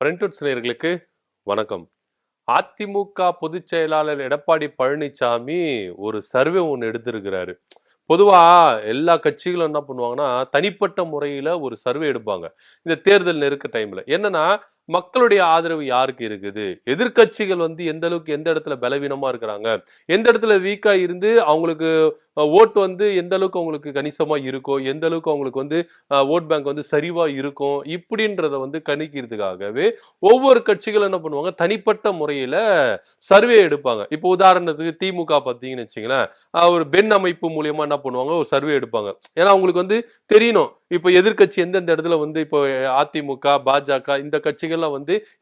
Printed நேயர்களுக்கு வணக்கம். அதிமுக பொதுச் செயலாளர் எடப்பாடி பழனிசாமி ஒரு சர்வே ஒண்ணு எடுத்திருக்கிறாரு. பொதுவா எல்லா கட்சிகளும் என்ன பண்ணுவாங்கன்னா, தனிப்பட்ட முறையில ஒரு சர்வே எடுப்பாங்க. இந்த தேர்தல் நெருக்க டைம்ல. என்னன்னா, மக்களுடைய ஆதரவு யாருக்கு இருக்குது? எதிர்க்கட்சிகள் எந்த அளவுக்கு எந்த இடத்துல பலவீனமா இருக்கிறாங்க? எந்த இடத்துல வீக்கா இருந்து அவங்களுக்கு ஓட்டு எந்த அளவுக்கு அவங்களுக்கு கணிசமா இருக்கோ, எந்த அளவுக்கு அவங்களுக்கு வோட் பேங்க் சரிவா இருக்கும். இப்படின்றத கணிக்கிறதுக்காகவே ஒவ்வொரு ஏன்னா என்ன பண்ணுவாங்க, தனிப்பட்ட முறையில சர்வே எடுப்பாங்க. இப்போ உதாரணத்துக்கு திமுக பார்த்தீங்கன்னு வச்சுக்கங்களேன், ஒரு பெண் அமைப்பு மூலியமா என்ன பண்ணுவாங்க, ஒரு சர்வே எடுப்பாங்க. ஏன்னா அவங்களுக்கு தெரியணும். இப்ப எதிர்க்கட்சி எந்தெந்த இடத்துல இப்போ அதிமுக, பாஜக இந்த கட்சிகள்லாம்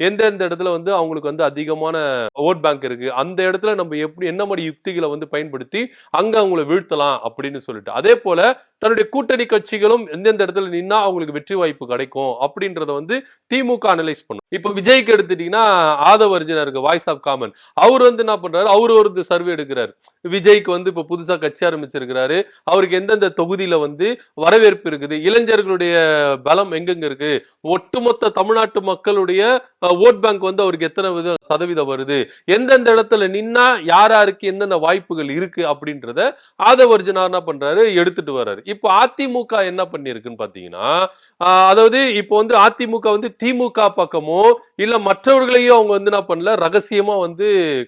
எந்தெந்த இடத்துல அவங்களுக்கு அதிகமான வோட் பேங்க் இருக்கு. அந்த இடத்துல நம்ம எப்படி என்ன மாரி யுக்திகள பயன்படுத்தி அங்க அவங்கள வீழ்த்தலாம் அப்படின்னு சொல்லிட்டு. அதே போல தன்னுடைய கூட்டணி கட்சிகளும் எந்தெந்த இடத்துல நின்னா அவங்களுக்கு வெற்றி வாய்ப்பு கிடைக்கும் அப்படின்றத திமுக அனலைஸ் பண்ணும். இப்ப விஜய்க்கு எடுத்துட்டீங்கன்னா ஆதவ அர்ஜுனா இருக்கு, வாய்ஸ் ஆஃப் காமன். அவர் என்ன பண்றாரு, அவரு ஒரு சர்வே எடுக்கிறாரு. விஜய்க்கு இப்ப புதுசா கட்சி ஆரம்பிச்சிருக்கிறாரு. அவருக்கு எந்தெந்த தொகுதியில வரவேற்பு இருக்குது, இளைஞர்களுடைய பலம் எங்கெங்க இருக்கு, ஒட்டுமொத்த தமிழ்நாட்டு மக்களுடைய ஓட் பேங்க் அவருக்கு எத்தனை சதவீதம் வருது, எந்தெந்த இடத்துல நின்னா யாருக்கு எந்தெந்த வாய்ப்புகள் இருக்கு அப்படின்றத ஆதவர்ஜுனா என்ன பண்றாரு, எடுத்துட்டு வர்றாரு. இப்போ அதிமுக என்ன பண்ணிருக்குன்னு பாத்தீங்கன்னா, அதாவது இப்போ அதிமுக திமுக பக்கமோ இல்ல மற்றவர்களையும் அவங்க என்ன பண்ணல, ரகசியமா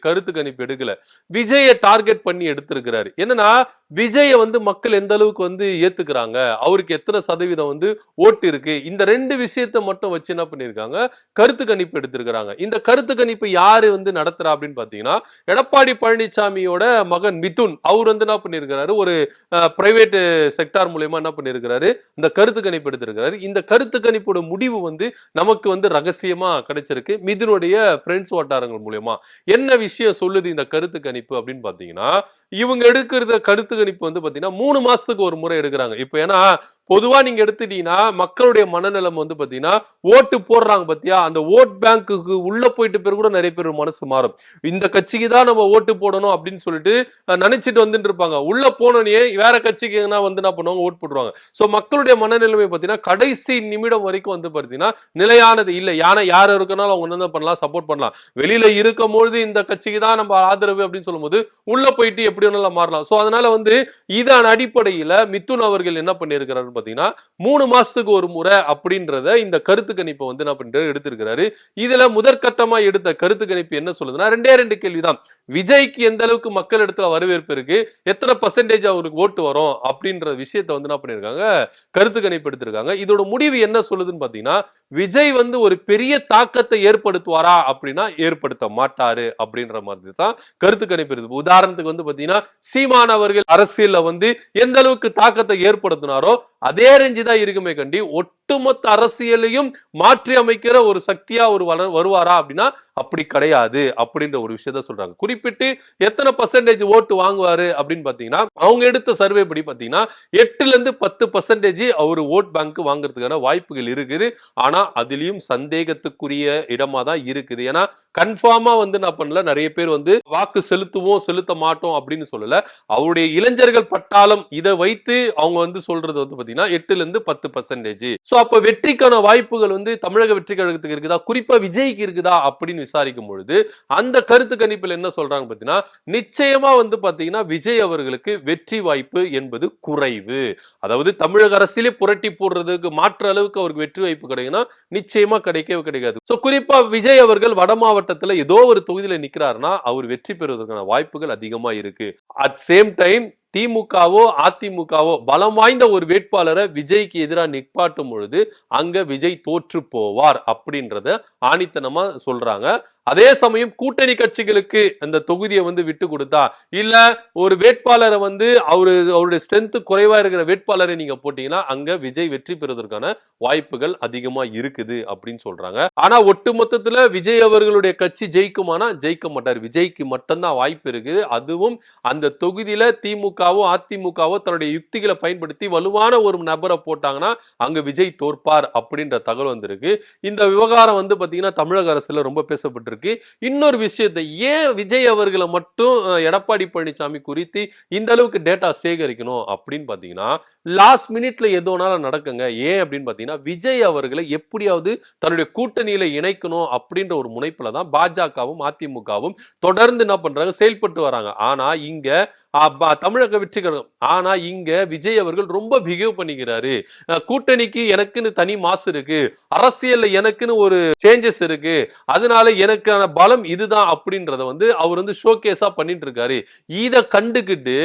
கருத்து கணிப்பு எடுக்கல. விஜய டார்கெட் பண்ணி எடுத்திருக்கிறாரு. என்னன்னா விஜய மக்கள் எந்த அளவுக்கு ஏத்துக்கிறாங்க, அவருக்கு எத்தனை சதவீதம் ஓட்டு இருக்கு, இந்த ரெண்டு விஷயத்தை மட்டும் வச்சு என்ன பண்ணிருக்காங்க, கருத்து கணிப்பு எடுத்திருக்கிறாங்க. இந்த கருத்து கணிப்பு யாரு நடத்துறா அப்படின்னு பாத்தீங்கன்னா, எடப்பாடி பழனிசாமியோட மகன் மிதுன். அவர் என்ன பண்ணிருக்கிறாரு, ஒரு பிரைவேட் செக்டார் மூலமா என்ன பண்ணிருக்கிறாரு, இந்த கருத்து கணிப்பு எடுத்திருக்கிறாரு. இந்த கருத்து கணிப்போட முடிவு நமக்கு ரகசியமா கிடைச்சிருக்கு, மிதுனுடைய ஃப்ரெண்ட்ஸ் வட்டாரங்கள் மூலமா. என்ன விஷயம் சொல்லுது இந்த கருத்து கணிப்பு அப்படின்னு பாத்தீங்கன்னா, இவங்க எடுக்கிறத கருத்து கணிப்பு பாத்தீங்கன்னா 3 மாசத்துக்கு ஒரு முறை எடுக்கிறாங்க. இப்ப ஏன்னா பொதுவா நீங்க எடுத்துட்டீங்கன்னா மக்களுடைய மனநிலம் பாத்தீங்கன்னா, ஓட்டு போடுறாங்க பாத்தியா, அந்த ஓட் பேங்க்குக்கு உள்ள போயிட்டு பேர் கூட நிறைய பேர் மனசு மாறும். இந்த கட்சிக்கு தான் நம்ம ஓட்டு போடணும் அப்படின்னு சொல்லிட்டு நினைச்சிட்டு வந்துட்டு இருப்பாங்க. உள்ள போனோடனே வேற கட்சிக்கு என்ன பண்ணுவாங்க, ஓட் போடுவாங்க. சோ மக்களுடைய மனநிலைமை பாத்தீங்கன்னா கடைசி நிமிடம் வரைக்கும் பாத்தீங்கன்னா நிலையானது இல்ல. யார் இருக்கனாலும் அவங்க என்ன பண்ணலாம், சப்போர்ட் பண்ணலாம். வெளியில இருக்கும் பொழுது இந்த கட்சிக்கு தான் நம்ம ஆதரவு அப்படின்னு சொல்லும் போது உள்ள போயிட்டு எப்படி வேணாலும் மாறலாம். சோ அதனால இதன் அடிப்படையில மிதுன் அவர்கள் என்ன பண்ணிருக்கிறாரு பாத்தீங்கன்னா, 3 மாசத்துக்கு ஒரு முறை அப்படின்றத இந்த கருத்து கணிப்பை என்ன பண்றாரு, எடுத்திருக்கிறாரு. இதுல முதற்கட்டமா எடுத்த கருத்து கணிப்பு என்ன சொல்லுதுன்னா, ரெண்டு கேள்விதான். விஜய்க்கு எந்த அளவுக்கு மக்கள் இடத்துல வரவேற்பு இருக்கு, எத்தனை பர்சன்டேஜ் அவருக்கு ஓட்டு வரும் அப்படின்ற விஷயத்தை என்ன பண்ணிருக்காங்க, கருத்து கணிப்பு எடுத்திருக்காங்க. இதோட முடிவு என்ன சொல்லுதுன்னு பாத்தீங்கன்னா, விஜய் ஒரு பெரிய தாக்கத்தை ஏற்படுத்துவாரா அப்படின்னா ஏற்படுத்த மாட்டாரு அப்படின்ற மாதிரி தான் கருத்து கணிப்பு இருக்கு. உதாரணத்துக்கு பாத்தீங்கன்னா, சீமான் அவர்கள் அரசியல்ல எந்த அளவுக்கு தாக்கத்தை ஏற்படுத்தினாரோ அதே ரேஞ்சு தான் இருக்குமே கண்டி ஒட்டுமொத்த அரசியலையும் மாற்றி அமைக்கிற ஒரு சக்தியா ஒரு வருவாரா அப்படின்னா அப்படி கிடையாது அப்படின்ற ஒரு விஷயத்த சொல்றாங்க. குறிப்பிட்டு எத்தனை பர்சன்டேஜ் ஓட்டு வாங்குவாரு அப்படின்னு பாத்தீங்கன்னா, அவங்க எடுத்த சர்வே படி பாத்தீங்கன்னா 8ல இருந்து 10% அவரு ஓட் பேங்க் வாங்குறதுக்கான வாய்ப்புகள் இருக்குது. ஆனா அதுலயும் சந்தேகத்துக்குரிய இடமா தான் இருக்குது. ஏன்னா கன்ஃபார்மா நான் பண்ணல, நிறைய பேர் வாக்கு செலுத்துவோம் செலுத்த மாட்டோம் அப்படின்னு சொல்லல. அவருடைய இளைஞர்கள் பட்டாளம் இதை வைத்து அவங்க சொல்றது பாத்தீங்கன்னா 8ல இருந்து 10%. சோ அப்ப வெற்றிக்கான வாய்ப்புகள் தமிழக வெற்றி கழகத்துக்கு இருக்குதா, குறிப்பா விஜய்க்கு இருக்குதா அப்படின்னு விசாரிக்கும் பொழுது அந்த கருத்து கணிப்பில் என்ன சொல்றாங்க பாத்தீங்கன்னா, நிச்சயமா பாத்தீங்கன்னா விஜய் அவர்களுக்கு வெற்றி வாய்ப்பு என்பது குறைவு. அதாவது தமிழக அரசியலே புரட்டி போடுறதுக்கு மாற்ற அளவுக்கு அவருக்கு வெற்றி வாய்ப்பு கிடைக்குன்னா நிச்சயமா கிடைக்கவே கிடைக்காது. சோ குறிப்பா விஜய் அவர்கள் வட மாவட்டத்துல ஏதோ ஒரு தொகுதியில நிக்கிறாருன்னா அவர் வெற்றி பெறுவதற்கான வாய்ப்புகள் அதிகமா இருக்கு. அட் சேம் டைம் திமுகவோ அதிமுகவோ பலம் வாய்ந்த ஒரு வேட்பாளரை விஜய்க்கு எதிராக நிற்பாட்டும் பொழுது அங்க விஜய் தோற்று போவார் அப்படின்றத ஆணித்தனமா சொல்றாங்க. அதே சமயம் கூட்டணி கட்சிகளுக்கு அந்த தொகுதியை விட்டு கொடுத்தா, இல்ல ஒரு வேட்பாளரை அவருடைய ஸ்ட்ரென்த் குறைவா இருக்கிற வேட்பாளரை நீங்க போட்டீங்கன்னா அங்க விஜய் வெற்றி பெறுவதற்கான வாய்ப்புகள் அதிகமா இருக்குது அப்படின்னு சொல்றாங்க. ஆனா ஒட்டுமொத்தத்துல விஜய் அவர்களுடைய கட்சி ஜெயிக்குமானா ஜெயிக்க மாட்டார். விஜய்க்கு மட்டும்தான் வாய்ப்பு இருக்குது. அதுவும் அந்த தொகுதியில திமுகவோ அதிமுகவோ தன்னுடைய யுக்திகளை பயன்படுத்தி வலுவான ஒரு நபரை போட்டாங்கன்னா அங்க விஜய் தோற்பார் அப்படின்ற தகவல் வந்திருக்கு. இந்த விவகாரம் பாத்தீங்கன்னா தமிழக அரசுல ரொம்ப பேசப்பட்டிருக்கு. இருக்கு. இன்னொரு விஷயத்தை ஏன் விஜய் அவர்களை மட்டும் எடப்பாடி பழனிசாமி குறித்து இந்த அளவுக்கு டேட்டா சேகரிக்கணும் அப்படின்னு பாத்தீங்கன்னா, லாஸ்ட் மினிட்ல எதுனாலும் நடக்குங்க. ஏன் அப்படின்னு பாத்தீங்கன்னா, விஜய் அவர்களை எப்படியாவது தன்னுடைய கூட்டணியில இணைக்கணும் அப்படின்ற ஒரு முனைப்புல தான் பாஜகவும் அதிமுகவும் தொடர்ந்து என்ன பண்றாங்க, செயல்பட்டு வராங்க. ஆனா இங்க தமிழக வெற்றி கழகம், ஆனா இங்க விஜய் அவர்கள் ரொம்ப பிஹேவ் பண்ணிக்கிறாரு. கூட்டணிக்கு எனக்குன்னு தனி மாசு இருக்கு, அரசியல்ல எனக்குன்னு ஒரு சேஞ்சஸ் இருக்கு, அதனால எனக்கான பலம் இதுதான் அப்படின்றத வந்து அவர் வந்து ஷோகேஸா பண்ணிட்டு இருக்காரு. இத கண்டுகிட்டு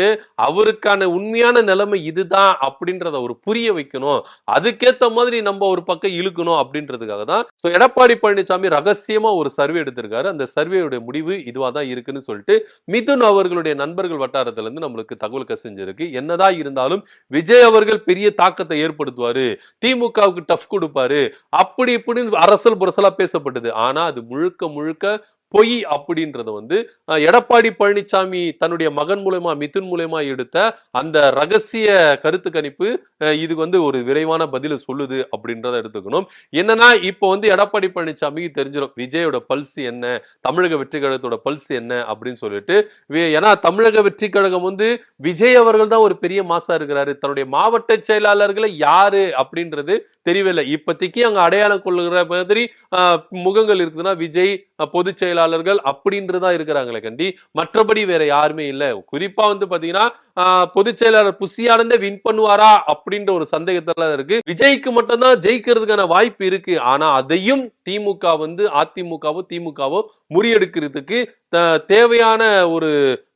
அவருக்கான உண்மையான நிலைமை இதுதான் அப்படின்றத ஒரு புரிய வைக்கணும், அதுக்கேத்த மாதிரி நம்ம ஒரு பக்கம் இழுக்கணும் அப்படின்றதுக்காக தான் எடப்பாடி பழனிசாமி ரகசியமா ஒரு சர்வே எடுத்திருக்காரு. அந்த சர்வேயோட முடிவு இதுவா தான் இருக்குன்னு சொல்லிட்டு மிதுன் அவர்களுடைய நண்பர்கள் வட்டாரத்துல இருந்து நம்மளுக்கு தகவல் கசிஞ்சிருக்கு. என்னதான் இருந்தாலும் விஜய் அவர்கள் பெரிய தாக்கத்தை ஏற்படுத்துவாரு, திமுகவுக்கு டஃப் கொடுப்பாரு, அப்படி இப்படின்னு அரசல் புரசலா பேசப்பட்டது. ஆனா அது முழுக்க முழுக்க பொய் அப்படின்றத வந்து எடப்பாடி பழனிசாமி தன்னுடைய மகன் மூலமா மிதுன் மூலமா எடுத்த அந்த ரகசிய கருத்து கணிப்பு இது வந்து ஒரு விரைவான பதில சொல்லுது அப்படின்றத எடுத்துக்கணும். என்னன்னா இப்போ வந்து எடப்பாடி பழனிசாமிக்கு தெரிஞ்சிடும் விஜயோட பல்ஸ் என்ன, தமிழக வெற்றி கழகத்தோட பல்ஸ் என்ன அப்படின்னு சொல்லிட்டு. ஏன்னா தமிழக வெற்றி கழகம் வந்து விஜய் அவர்கள் தான் ஒரு பெரிய மாசா இருக்கிறாரு, தன்னுடைய மாவட்ட செயலாளர்களை யாரு அப்படின்றது தெரியவில்லை. இப்போதைக்கு அங்க அடையாளம் கொள்ளுகிற மாதிரி முகங்கள் இருக்குதுன்னா விஜய், பொதுச் செயலாளர்கள் அப்படின்றதா இருக்கிறாங்களே கண்டி, மற்றபடி வேற யாருமே இல்ல. குறிப்பா வந்து பாத்தீங்கன்னா பொதுச் செயலாளர் புசி ஆனந்தே வின் பண்ணுவாரா அப்படின்ற ஒரு சந்தேகத்துல இருக்கு. விஜய்க்கு மட்டும் தான் ஜெயிக்கிறதுக்கான வாய்ப்பு இருக்கு. ஆனா அதையும் திமுக வந்து அதிமுகவும் திமுகவும் முறியெடுக்கிறதுக்கு தேவையான ஒரு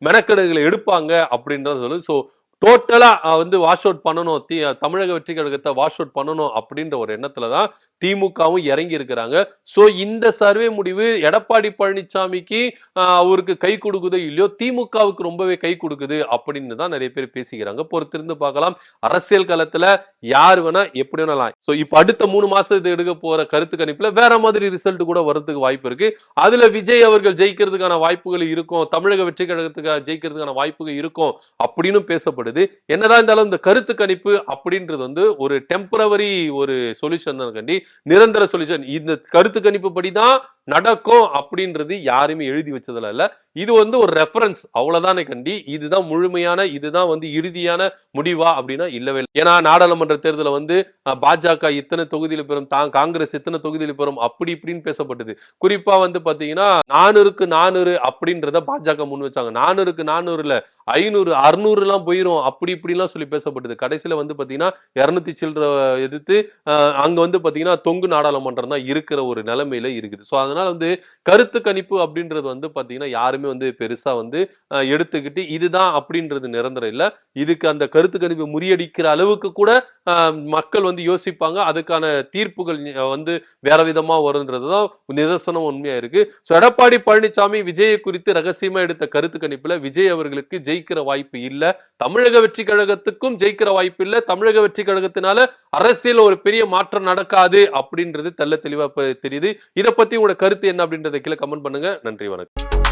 மெனக்கெடுகளை எடுப்பாங்க அப்படின்றத சொல்லு. சோ டோட்டலா வந்து வாஷ் அவுட் பண்ணணும், தமிழக வெற்றி கழகத்தை வாஷ் அவுட் பண்ணணும் அப்படின்ற ஒரு எண்ணத்துலதான் திமுகவும் இறங்கி இருக்கிறாங்க. சோ இந்த சர்வே முடிவு எடப்பாடி பழனிசாமிக்கு அவருக்கு கை கொடுக்குதோ இல்லையோ, திமுகவுக்கு ரொம்பவே கை கொடுக்குது அப்படின்னு தான் நிறைய பேர் பேசிக்கிறாங்க. பொறுத்திருந்து பார்க்கலாம். அரசியல் களத்துல யார் வேணா எப்படி வேணாலாம். சோ இப்ப அடுத்த 3 மாசத்துக்கு எடுக்க போற கருத்து கணிப்புல வேற மாதிரி ரிசல்ட் கூட வரதுக்கு வாய்ப்பு இருக்கு. அதுல விஜய் அவர்கள் ஜெயிக்கிறதுக்கான வாய்ப்புகள் இருக்கும், தமிழக வெற்றி கழகத்துக்கு ஜெயிக்கிறதுக்கான வாய்ப்புகள் இருக்கும் அப்படின்னு பேசப்படுது. என்னதான் இருந்தாலும் இந்த கருத்து கணிப்பு அப்படின்றது வந்து ஒரு டெம்பரவரி ஒரு சொல்யூஷன் தான் கண்டி, நிரந்தர சொல்யூஷன். இந்த கருத்து கணிப்பு படிதான் நடக்கும் அப்படின்றது யாருமே எழுதி வச்சதுல இல்ல. இது வந்து ஒரு ரெஃபரன்ஸ் அவ்வளவுதானே கண்டி. இதுதான் முழுமையான, இதுதான் வந்து இறுதியான முடிவா அப்படின்னா இல்லவே இல்லை. ஏன்னா நாடாளுமன்ற தேர்தல வந்து பாஜக இத்தனை தொகுதியில பெறும், காங்கிரஸ் இத்தனை தொகுதியில பெறும் அப்படி இப்படின்னு பேசப்பட்டது. குறிப்பா வந்து பாத்தீங்கன்னா 400க்கு 400 அப்படின்றத பாஜக முன் வச்சாங்க. 400க்கு 400 இல்ல 500 600 எல்லாம் போயிரும் அப்படி இப்படி எல்லாம் சொல்லி பேசப்பட்டது. கடைசியில வந்து பாத்தீங்கன்னா 200 சில்லற எதிர்த்து அங்க வந்து பாத்தீங்கன்னா தொங்கு நாடாளுமன்றம் தான் இருக்கிற ஒரு நிலைமையில இருக்குது. சோ அதனால வந்து கருத்து கணிப்பு அப்படின்றது வந்து பாத்தீங்கன்னா யாருமே வந்து பெருசா வந்து எடுத்துக்கிட்டு இதுதான் அப்படின்றது நிரந்தரம் இல்ல. இதுக்கு அந்த கருத்து கணிப்பு முறியடிக்கிற அளவுக்கு கூட மக்கள் வந்து யோசிப்பாங்க. அதுக்கான தீர்ப்புகள் வந்து வேற விதமா வரும்ன்றதுதான் நிதர்சனம் உண்மையா இருக்கு. எடப்பாடி பழனிசாமி விஜயை குறித்து ரகசியமா எடுத்த கருத்து கணிப்புல விஜய் அவர்களுக்கு ஜெயிக்கிற வாய்ப்பு இல்ல, தமிழக வெற்றி கழகத்துக்கும் ஜெயிக்கிற வாய்ப்பு இல்ல, தமிழக வெற்றி கழகத்தினால அரசியல் ஒரு பெரிய மாற்றம் நடக்காது அப்படின்றது தெள்ள தெளிவா தெரியுது. இதை பத்தி உங்களோட கருத்து என்ன அப்படின்றத கீழே கமெண்ட் பண்ணுங்க. நன்றி, வணக்கம்.